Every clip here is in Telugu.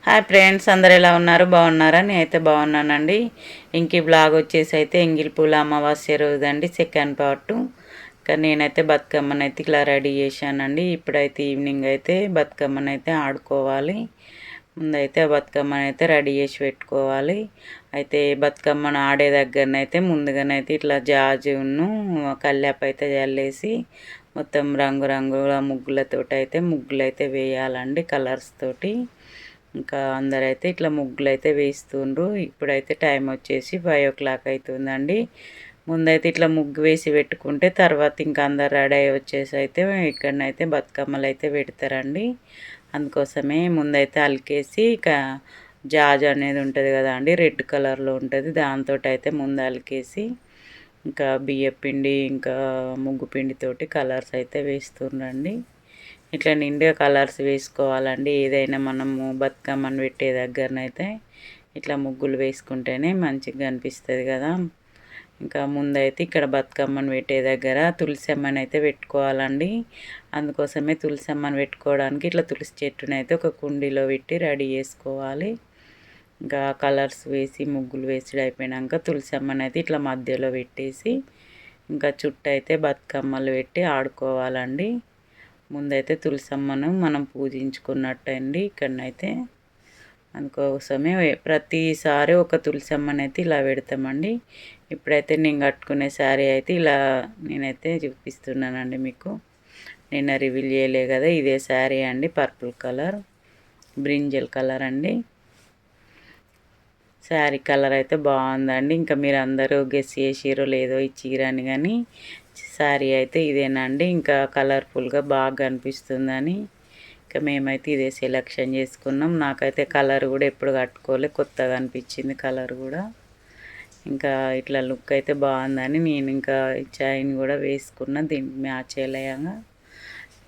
హాయ్ ఫ్రెండ్స్, అందరు ఎలా ఉన్నారు? బాగున్నారా? నేనైతే బాగున్నానండి. ఇంక బ్లాగ్ వచ్చేసి అయితే ఎంగిల్ పూల అమావాస్య రోజండి, సెకండ్ పార్ట్. కానీ నేనైతే బతుకమ్మనైతే ఇలా రెడీ చేశానండి. ఇప్పుడైతే ఈవినింగ్ అయితే బతుకమ్మనైతే ఆడుకోవాలి. ముందైతే బతుకమ్మనైతే రెడీ చేసి పెట్టుకోవాలి. అయితే బతుకమ్మను ఆడే దగ్గరనైతే ముందుగానైతే ఇట్లా జాజును కల్లాపు అయితే చల్లేసి మొత్తం రంగురంగుల ముగ్గులతోటి అయితే ముగ్గులు అయితే వేయాలండి, కలర్స్ తోటి. ఇంకా అందరైతే ఇట్లా ముగ్గులు అయితే వేస్తుండ్రు. ఇప్పుడైతే టైం వచ్చేసి 5 o'clock అవుతుందండి. ముందైతే ఇట్లా ముగ్గు వేసి పెట్టుకుంటే తర్వాత ఇంకా అందరు రెడీ అయ్యి వచ్చేసి అయితే ఇక్కడనైతే బతుకమ్మలు అయితే పెడతారండి. అందుకోసమే ముందైతే అలికేసి ఇక జాజు అనేది ఉంటుంది కదా అండి, రెడ్ కలర్లో ఉంటుంది, దాంతో అయితే ముందు అలికేసి ఇంకా బియ్యపిండి ఇంకా ముగ్గు పిండితోటి కలర్స్ అయితే వేస్తుండండి. ఇట్లా నిండుగా కలర్స్ వేసుకోవాలండి. ఏదైనా మనము బతుకమ్మను పెట్టే దగ్గరనైతే ఇట్లా ముగ్గులు వేసుకుంటేనే మంచిగా కనిపిస్తుంది కదా. ఇంకా ముందైతే ఇక్కడ బతుకమ్మను పెట్టే దగ్గర తులసమ్మని అయితే పెట్టుకోవాలండి. అందుకోసమే తులసమ్మని పెట్టుకోవడానికి ఇట్లా తులసి చెట్టుని అయితే ఒక కుండీలో పెట్టి రెడీ చేసుకోవాలి. ఇంకా కలర్స్ వేసి ముగ్గులు వేసి అయిపోయాక తులసమ్మని అయితే ఇట్లా మధ్యలో పెట్టేసి ఇంకా చుట్టూ అయితే బతుకమ్మలు పెట్టి ఆడుకోవాలండి. ముందైతే తులసమ్మను మనం పూజించుకున్నట్టండి ఇక్కడనైతే. అందుకోసమే ప్రతిసారి ఒక తులసమ్మని అయితే ఇలా పెడతామండి. ఇప్పుడైతే నేను కట్టుకునే శారీ అయితే ఇలా నేనైతే చూపిస్తున్నానండి మీకు. నిన్న రివీల్ చేయలే కదా, ఇదే శారీ అండి, పర్పుల్ కలర్ బ్రింజల్ కలర్ అండి. శారీ కలర్ అయితే బాగుందండి. ఇంకా మీరు అందరూ గెస్ చేసిరో లేదో ఈ చీర అని, కానీ శారీ అయితే ఇదేనండి. ఇంకా కలర్ఫుల్గా బాగా అనిపిస్తుందని ఇంకా మేమైతే ఇదే సెలెక్షన్ చేసుకున్నాం. నాకైతే కలర్ కూడా ఎప్పుడు కట్టుకోలే, కొత్తగా అనిపించింది కలర్ కూడా. ఇంకా ఇట్లా లుక్ అయితే బాగుందని నేను ఇంకా చైన్ కూడా వేసుకున్నా దీనికి మ్యాచ్ అయ్యేలాగా.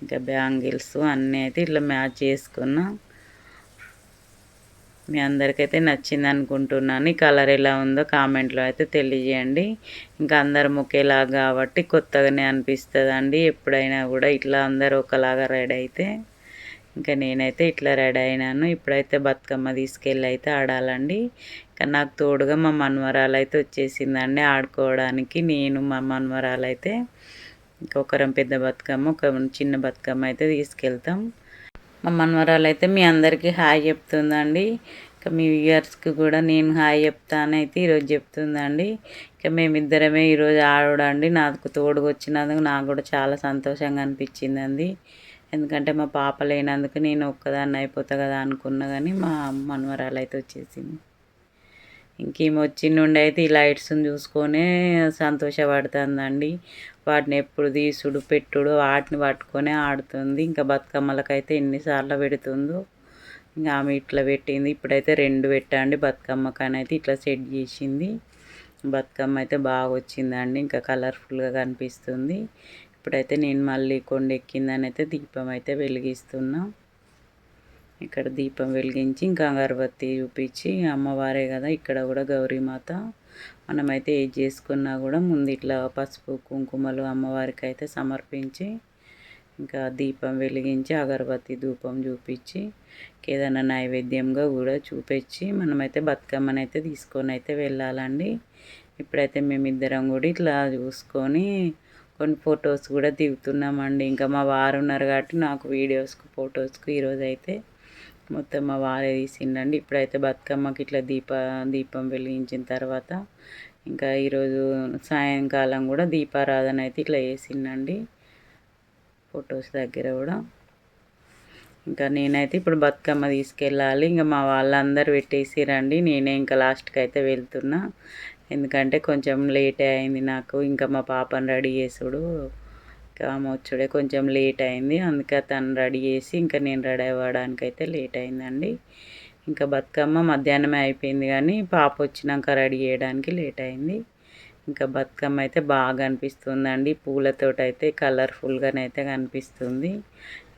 ఇంకా బ్యాంగిల్స్ అన్నీ అయితే ఇట్లా మ్యాచ్ చేసుకున్నా. మీ అందరికైతే నచ్చింది అనుకుంటున్నాను. ఈ కలర్ ఎలా ఉందో కామెంట్లో అయితే తెలియజేయండి. ఇంకా అందరం ఒకేలాగా కాబట్టి కొత్తగానే అనిపిస్తుందండి. ఎప్పుడైనా కూడా ఇట్లా అందరూ ఒకలాగా రెడీ అయితే ఇంకా నేనైతే ఇట్లా రెడీ అయినాను. ఇప్పుడైతే బతుకమ్మ తీసుకెళ్ళి అయితే ఆడాలండి. ఇంకా నాకు తోడుగా మా మనవరాలు అయితే వచ్చేసిందండి ఆడుకోవడానికి. నేను మా మనవరాలు అయితే ఇంకొకరం పెద్ద బతుకమ్మ, ఒక చిన్న బతుకమ్మ అయితే తీసుకెళ్తాం. మా మనవరాలు అయితే మీ అందరికీ హాయ్ చెప్తుందండి. ఇంకా మీ వ్యూయర్స్కి కూడా నేను హాయ్ చెప్తానైతే ఈరోజు చెప్తుందండి. ఇంకా మేమిద్దరమే ఈరోజు ఆడండి. నాకు తోడుగా వచ్చినందుకు నాకు కూడా చాలా సంతోషంగా అనిపించిందండి. ఎందుకంటే మా పాప లేనందుకు నేను ఒక్కదాన్ని అయిపోతా కదా అనుకున్నా, కానీ మా మనవరాలు అయితే వచ్చేసింది. ఇంకేమో వచ్చి నుండి అయితే ఈ లైట్స్ని చూసుకొనే సంతోషపడుతుందండి. వాటిని ఎప్పుడు తీసుడు పెట్టుడు వాటిని పట్టుకొనే ఆడుతుంది. ఇంకా బతుకమ్మలకైతే ఎన్నిసార్లు పెడుతుందో. ఇంకా ఆమె ఇట్లా పెట్టింది. ఇప్పుడైతే 2 పెట్టండి బతుకమ్మకని అయితే ఇట్లా సెట్ చేసింది. బతుకమ్మ అయితే బాగా వచ్చిందండి, ఇంకా కలర్ఫుల్గా కనిపిస్తుంది. ఇప్పుడైతే నేను మళ్ళీ కొండెక్కిందని అయితే దీపం అయితే వెలిగిస్తున్నా. ఇక్కడ దీపం వెలిగించి ఇంకా అగరబత్తి చూపించి, అమ్మవారే కదా ఇక్కడ కూడా గౌరీమాత, మనమైతే ఏది చేసుకున్నా కూడా ముందు ఇట్లా పసుపు కుంకుమలు అమ్మవారికి అయితే సమర్పించి ఇంకా దీపం వెలిగించి అగరబత్తి ధూపం చూపించి ఏదైనా నైవేద్యంగా కూడా చూపించి మనమైతే బతుకమ్మనైతే తీసుకొని అయితే వెళ్ళాలండి. ఇప్పుడైతే మేమిద్దరం కూడా ఇట్లా చూసుకొని కొన్ని ఫొటోస్ కూడా దిగుతున్నామండి. ఇంకా మా వారు ఉన్నారు కాబట్టి నాకు వీడియోస్కు ఫొటోస్కు ఈరోజు అయితే మొత్తం మా వారే తీసిండండి. ఇప్పుడైతే బతుకమ్మకి ఇట్లా దీపం వెలిగించిన తర్వాత ఇంకా ఈరోజు సాయంకాలం కూడా దీపారాధన అయితే ఇట్లా వేసిండండి ఫొటోస్ దగ్గర కూడా. ఇంకా నేనైతే ఇప్పుడు బతుకమ్మ తీసుకెళ్ళాలి. ఇంకా మా వాళ్ళందరూ పెట్టేసిరండి, నేనే ఇంకా లాస్ట్కి అయితే వెళ్తున్నా. ఎందుకంటే కొంచెం లేట్ అయింది నాకు, ఇంకా మా పాపను రెడీ చేసుడు ఆమె వచ్చుడే కొంచెం లేట్ అయింది. అందుకే తను రెడీ చేసి ఇంకా నేను రెడీ అవ్వడానికి అయితే లేట్ అయిందండి. ఇంకా బతుకమ్మ మధ్యాహ్నమే అయిపోయింది, కానీ పాప వచ్చినాక రెడీ చేయడానికి లేట్ అయింది. ఇంకా బతుకమ్మ అయితే బాగా అనిపిస్తుందండి, పూలతోటి అయితే కలర్ఫుల్గానైతే కనిపిస్తుంది.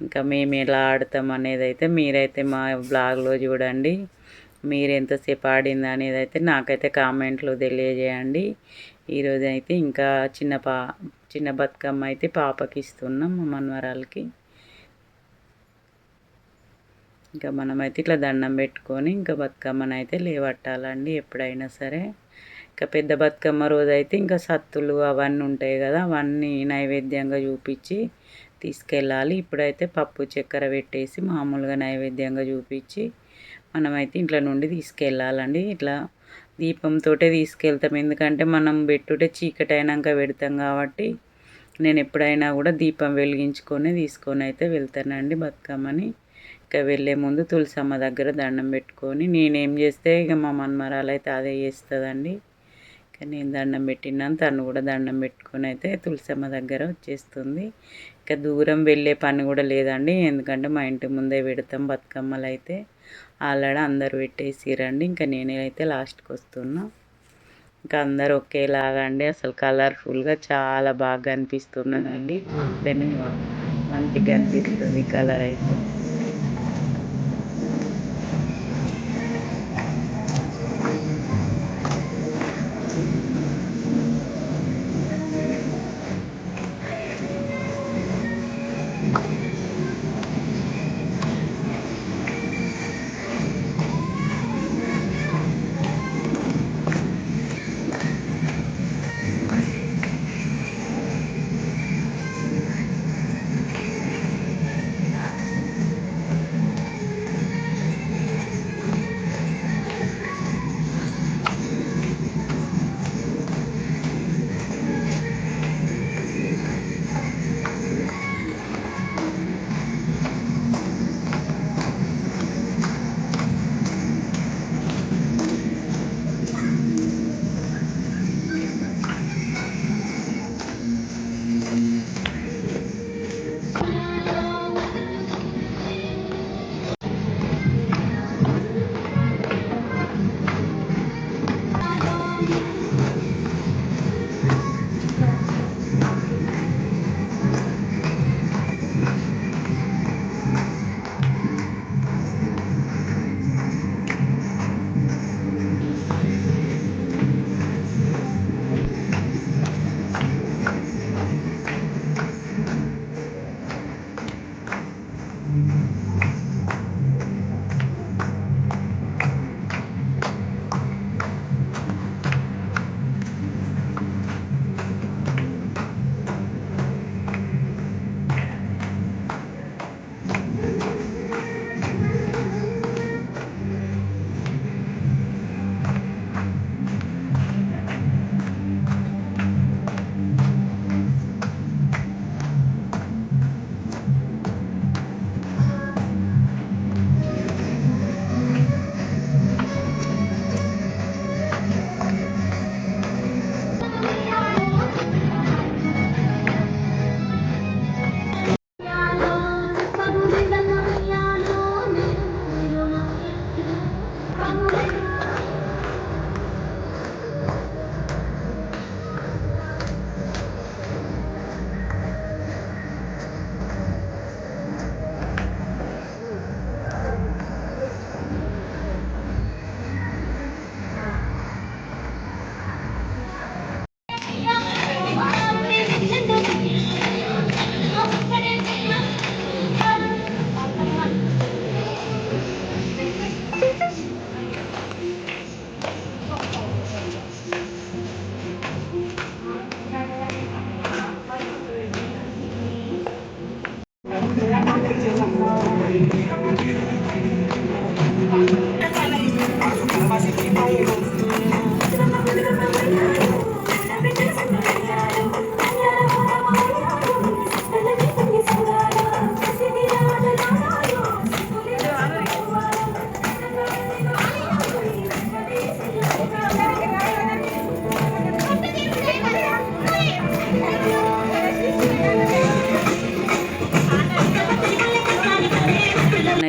ఇంకా మేము ఎలా ఆడతాం అనేది అయితే మీరైతే మా బ్లాగ్లో చూడండి. మీరు ఎంతసేపు ఆడింది అనేది అయితే నాకైతే కామెంట్లో తెలియజేయండి. ఈరోజు అయితే ఇంకా చిన్న బతుకమ్మ అయితే పాపకి ఇస్తున్నాం, మా మనవరాలకి. ఇంకా మనమైతే ఇట్లా దండం పెట్టుకొని ఇంకా బతుకమ్మను అయితే లేవట్టాలండి ఎప్పుడైనా సరే. ఇంకా పెద్ద బతుకమ్మ రోజైతే ఇంకా సత్తులు అవన్నీ ఉంటాయి కదా, అవన్నీ నైవేద్యంగా చూపించి తీసుకెళ్ళాలి. ఇప్పుడైతే పప్పు చక్కెర పెట్టేసి మామూలుగా నైవేద్యంగా చూపించి మనమైతే ఇంట్లో నుండి తీసుకెళ్ళాలండి. ఇట్లా దీపంతోటే తీసుకెళ్తాం, ఎందుకంటే మనం పెట్టుటే చీకటి అయినాక పెడతాం కాబట్టి నేను ఎప్పుడైనా కూడా దీపం వెలిగించుకొని తీసుకొని అయితే వెళ్తానండి బతుకమ్మని. ఇంకా వెళ్ళే ముందు తులసమ్మ దగ్గర దండం పెట్టుకొని, నేనేం చేస్తే ఇక మా మన్మరాలు అయితే అదే చేస్తుందండి. ఇక నేను దండం పెట్టినాను, తను కూడా దండం పెట్టుకొని అయితే తులసమ్మ దగ్గర వచ్చేస్తుంది. ఇక దూరం వెళ్ళే పని కూడా లేదండి, ఎందుకంటే మా ఇంటి ముందే పెడతాం బతుకమ్మలు అయితే. ఆల్రెడీ అందరు పెట్టేసిరండి, ఇంకా నేనైతే లాస్ట్కి వస్తున్నా. ఇంకా అందరు ఒకేలాగా అండి, అసలు కలర్ఫుల్గా చాలా బాగా అనిపిస్తున్నదండి. మంచిగా అనిపిస్తుంది కలర్ అయితే.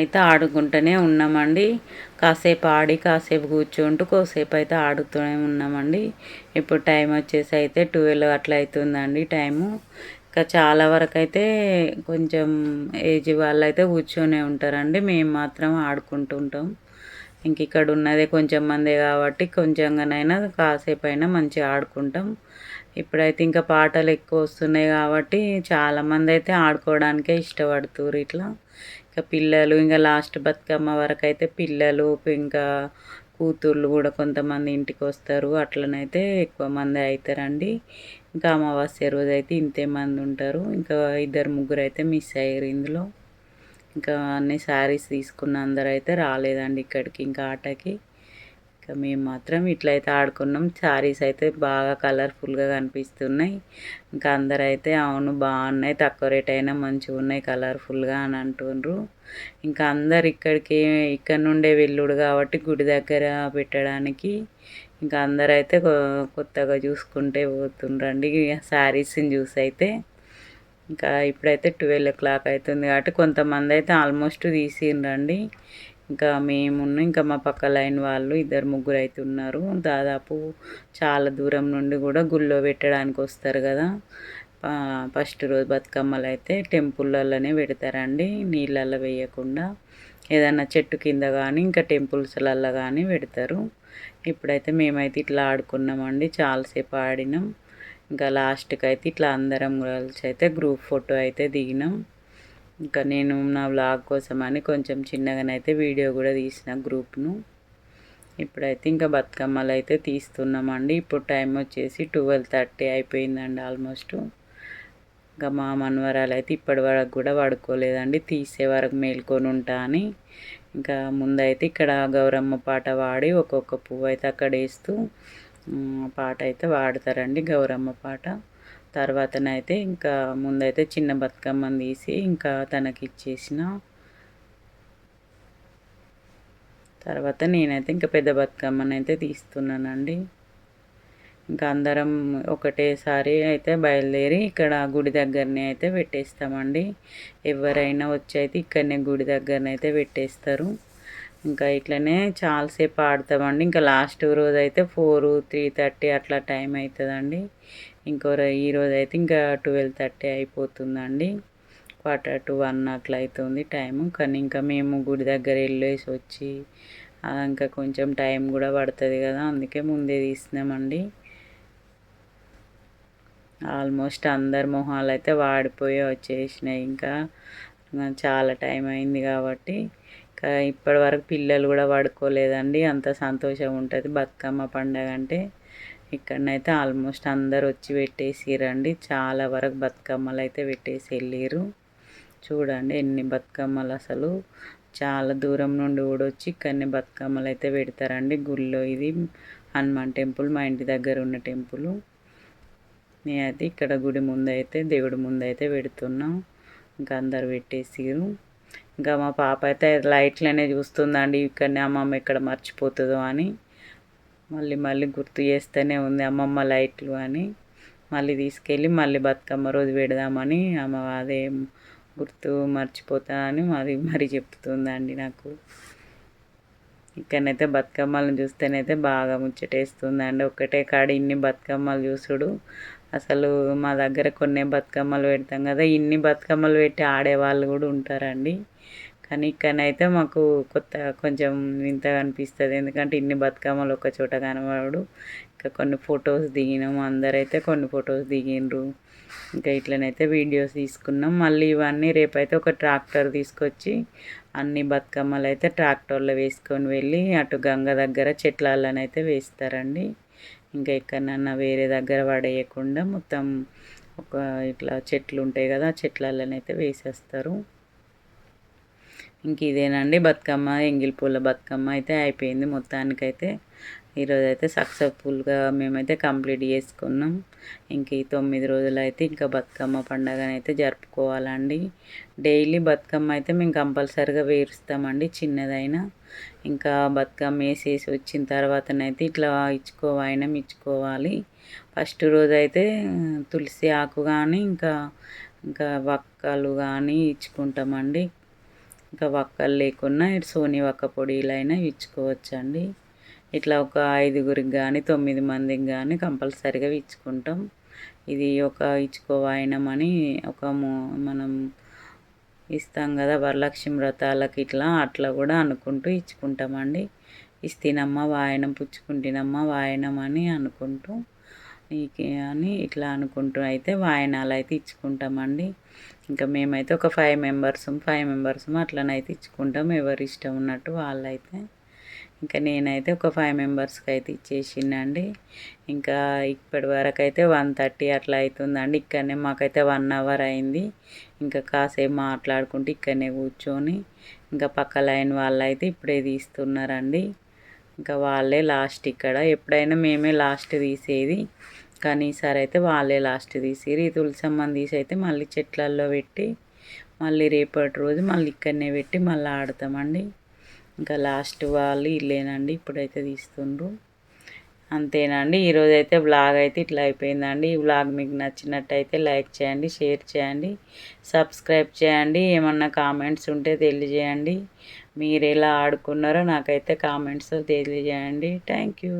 అయితే ఆడుకుంటూనే ఉన్నామండి. కాసేపు ఆడి కాసేపు కూర్చుంటూ కోసేపు అయితే ఆడుతూనే ఉన్నామండి. ఇప్పుడు టైం వచ్చేసి అయితే 12 అట్లా అవుతుందండి టైము. ఇంకా చాలా వరకు అయితే కొంచెం ఏజ్ వాళ్ళు అయితే కూర్చొనే ఉంటారండి, మేము మాత్రం ఆడుకుంటుంటాం. ఇంక ఇక్కడ ఉన్నదే కొంచెం మందే కాబట్టి కొంచెంగానైనా కాసేపు అయినా మంచిగా ఆడుకుంటాం. ఇప్పుడైతే ఇంకా పాటలు ఎక్కువ వస్తున్నాయి కాబట్టి చాలామంది అయితే ఆడుకోవడానికే ఇష్టపడుతుర్రు ఇట్లా. ఇంకా పిల్లలు ఇంకా లాస్ట్ బతుకమ్మ వరకు అయితే పిల్లలు ఇంకా కూతుర్లు కూడా కొంతమంది ఇంటికి వస్తారు. అట్లనైతే ఎక్కువ మంది అవుతారండి. ఇంకా అమావాస్య రోజు అయితే ఇంతే మంది ఉంటారు. ఇంకా ఇద్దరు ముగ్గురు అయితే మిస్ అయ్యారు ఇందులో. ఇంకా అన్ని శారీస్ తీసుకున్న అందరూ అయితే రాలేదండి ఇక్కడికి ఇంకా ఆటకి. ఇంకా మేము మాత్రం ఇట్లయితే ఆడుకున్నాం. శారీస్ అయితే బాగా కలర్ఫుల్గా కనిపిస్తున్నాయి. ఇంకా అందరైతే అవును బాగున్నాయి, తక్కువ రేట్ అయినా మంచిగా ఉన్నాయి కలర్ఫుల్గా అని అంటుండ్రు. ఇంకా అందరు ఇక్కడ నుండే వెళ్ళుడు కాబట్టి గుడి దగ్గర పెట్టడానికి ఇంకా అందరైతే కొత్తగా చూసుకుంటే పోతుండ్రండి శారీస్ని చూసి అయితే. ఇంకా ఇప్పుడైతే 12 అవుతుంది కాబట్టి కొంతమంది అయితే ఆల్మోస్ట్ తీసిండ్రండి. ఇంకా ఇంకా మా పక్క లైన్ వాళ్ళు ఇద్దరు ముగ్గురు అయితే ఉన్నారు. దాదాపు చాలా దూరం నుండి కూడా గుళ్ళో పెట్టడానికి వస్తారు కదా. ఫస్ట్ రోజు బతుకమ్మలు అయితే టెంపుల్లలోనే పెడతారండి, నీళ్ళల్లో వేయకుండా. ఏదన్నా చెట్టు కింద కానీ ఇంకా టెంపుల్స్లల్లో కానీ పెడతారు. ఇప్పుడైతే మేమైతే ఇట్లా ఆడుకున్నామండి, చాలాసేపు ఆడినాం. ఇంకా లాస్ట్కి అయితే ఇట్లా అందరం కలిసి అయితే గ్రూప్ ఫోటో అయితే దిగినాం. ఇంకా నేను నా వ్లాగ్ కోసమని కొంచెం చిన్నగానైతే వీడియో కూడా తీసిన గ్రూప్ను. ఇప్పుడైతే ఇంకా బతుకమ్మలు అయితే తీస్తున్నామండి. ఇప్పుడు టైం వచ్చేసి 12:30 అయిపోయిందండి ఆల్మోస్ట్. ఇంకా మా మనవరాలు అయితే ఇప్పటి వరకు కూడా పడుకోలేదండి, తీసే వరకు మేల్కొని ఉంటా అని. ఇంకా ముందైతే ఇక్కడ గౌరమ్మ పాట పాడి ఒక్కొక్క పువ్వు అయితే అక్కడ వేస్తూ పాట అయితే పాడతారండి, గౌరమ్మ పాట. తర్వాతనైతే ఇంకా ముందైతే చిన్న బతుకమ్మని తీసి ఇంకా తనకి ఇచ్చేసిన తర్వాత నేనైతే ఇంకా పెద్ద బతుకమ్మని అయితే తీస్తున్నానండి. ఇంకా అందరం ఒకటేసారి అయితే బయలుదేరి ఇక్కడ గుడి దగ్గరనే అయితే పెట్టేస్తామండి. ఎవరైనా వచ్చి అయితే ఇక్కడనే గుడి దగ్గరనైతే పెట్టేస్తారు. ఇంకా ఇట్లనే చాలాసేపు ఆడతామండి. ఇంకా లాస్ట్ రోజు అయితే 3:30 అట్లా టైం అవుతుందండి. ఈరోజు అయితే ఇంకా 12:30 అయిపోతుందండి. 1:45 అట్లా అవుతుంది టైము. కానీ ఇంకా మేము గుడి దగ్గర వెళ్ళేసి వచ్చి ఇంకా కొంచెం టైం కూడా పడుతుంది కదా, అందుకే ముందే తీసినామండి. ఆల్మోస్ట్ అందరి మొహాలు అయితే వాడిపోయి వచ్చేసినాయి. ఇంకా చాలా టైం అయింది కాబట్టి ఇంకా ఇప్పటి వరకు పిల్లలు కూడా పడుకోలేదండి. అంత సంతోషం ఉంటుంది బతుకమ్మ పండగ అంటే. ఇక్కడనైతే ఆల్మోస్ట్ అందరు వచ్చి పెట్టేసిరండి. చాలా వరకు బతుకమ్మలు అయితే పెట్టేసి వెళ్ళారు. చూడండి ఎన్ని బతుకమ్మలు, అసలు చాలా దూరం నుండి కూడా వచ్చి ఇక్కడనే బతుకమ్మలు అయితే పెడతారండి గుళ్ళో. ఇది హనుమాన్ టెంపుల్, మా ఇంటి దగ్గర ఉన్న టెంపుల్. నేనైతే ఇక్కడ గుడి ముందైతే దేవుడి ముందైతే పెడుతున్నాం. ఇంకా అందరు పెట్టేసిరు. ఇంకా మా పాప అయితే లైట్లనే చూస్తుందండి, ఇక్కడనే అమ్మమ్మ ఎక్కడ మర్చిపోతుందో అని. మళ్ళీ మళ్ళీ గుర్తు చేస్తూనే ఉంది అమ్మమ్మ లైట్లు అని. మళ్ళీ తీసుకెళ్ళి మళ్ళీ బతుకమ్మ రోజు పెడదామని అదే గుర్తు మర్చిపోతానని మరి చెప్తుందండి నాకు. ఇక్కడనైతే బతుకమ్మలను చూస్తేనైతే బాగా ముచ్చటేస్తుందండి. ఒక్కటే కాడ ఇన్ని బతుకమ్మలు చూసుడు. అసలు మా దగ్గర కొన్ని బతుకమ్మలు పెడతాం కదా, ఇన్ని బతుకమ్మలు పెట్టి ఆడేవాళ్ళు కూడా ఉంటారండి. కానీ ఇక్కడనైతే మాకు కొంచెం వింతగా అనిపిస్తుంది. ఎందుకంటే ఇన్ని బతుకమ్మలు ఒక చోట కనబడు. ఇంకా కొన్ని ఫొటోస్ దిగినాము, అందరైతే కొన్ని ఫొటోస్ దిగిండ్రు. ఇంకా ఇట్లనైతే వీడియోస్ తీసుకున్నాం. మళ్ళీ ఇవన్నీ రేపైతే ఒక ట్రాక్టర్ తీసుకొచ్చి అన్ని బతుకమ్మలు అయితే ట్రాక్టర్లో వేసుకొని వెళ్ళి అటు గంగ దగ్గర చెట్లలోనైతే వేస్తారండి. ఇంకా ఎక్కడన్నా వేరే దగ్గర పడేయకుండా మొత్తం ఇట్లా చెట్లు ఉంటాయి కదా, చెట్లలోనైతే వేసేస్తారు. ఇంక ఇదేనండి బతుకమ్మ, ఎంగిలి పూల బతుకమ్మ అయితే అయిపోయింది మొత్తానికైతే. ఈరోజు అయితే సక్సెస్ఫుల్గా మేమైతే కంప్లీట్ చేసుకున్నాం. ఇంక ఈ 9 రోజులు అయితే ఇంకా బతుకమ్మ పండగనైతే జరుపుకోవాలండి. డైలీ బతుకమ్మ అయితే మేము కంపల్సరీగా వేరుస్తామండి, చిన్నదైనా. ఇంకా బతుకమ్మ వేసేసి వచ్చిన తర్వాతనైతే ఇట్లా వాయినం ఇచ్చుకోవాలి. ఫస్ట్ రోజు అయితే తులసి ఆకు కానీ ఇంకా వక్కలు కానీ ఇచ్చుకుంటామండి. ఇంకా వక్కలు లేకున్నా ఇటు సోని వక్క పొడిలైనా ఇచ్చుకోవచ్చండి. ఇట్లా ఒక 5గురికి కానీ 9 మందికి కానీ కంపల్సరీగా ఇచ్చుకుంటాం. ఇది ఒక ఇచ్చుకోవాయినం అని మనం ఇస్తాం కదా వరలక్ష్మి వ్రతాలకి, అట్లా కూడా అనుకుంటూ ఇచ్చుకుంటామండి. ఇస్తేనమ్మ వాయనం, పుచ్చుకుంటేనమ్మ వాయనం అని అనుకుంటూ అని ఇట్లా అనుకుంటూ అయితే వాయినాలు అయితే ఇచ్చుకుంటామండి. ఇంకా మేమైతే ఒక 5 మెంబర్స్ అట్లనైతే ఇచ్చుకుంటాం, ఎవరి ఇష్టం ఉన్నట్టు వాళ్ళైతే. ఇంకా నేనైతే ఒక 5 మెంబర్స్కి అయితే ఇచ్చేసిండండి. ఇంకా ఇప్పటి వరకు అయితే 1:30 అట్లా అవుతుందండి. ఇక్కడనే మాకైతే 1 అవర్ అయింది. ఇంకా కాసేపు మాట్లాడుకుంటూ ఇక్కడనే కూర్చొని ఇంకా పక్క లైన్ వాళ్ళైతే ఇప్పుడే తీస్తున్నారండి. ఇంకా వాళ్ళే లాస్ట్. ఇక్కడ ఎప్పుడైనా మేమే లాస్ట్ తీసేది, కానీ ఈసారి అయితే వాళ్ళే లాస్ట్ తీసిరు. ఈ తులసమ్మని తీసి అయితే మళ్ళీ చెట్లల్లో పెట్టి మళ్ళీ రేపటి రోజు మళ్ళీ ఇక్కడనే పెట్టి మళ్ళీ ఆడతామండి. ఇంకా లాస్ట్ వాళ్ళు ఇల్లేనండి, ఇప్పుడైతే తీస్తుండ్రు. అంతేనండి, ఈరోజైతే వ్లాగ్ అయితే ఇట్లా అయిపోయిందండి. ఈ వ్లాగ్ మీకు నచ్చినట్టయితే లైక్ చేయండి, షేర్ చేయండి, సబ్స్క్రైబ్ చేయండి. ఏమన్నా కామెంట్స్ ఉంటే తెలియజేయండి. మీరు ఎలా ఆడుకున్నారో నాకైతే కామెంట్స్ తెలియజేయండి. Thank you.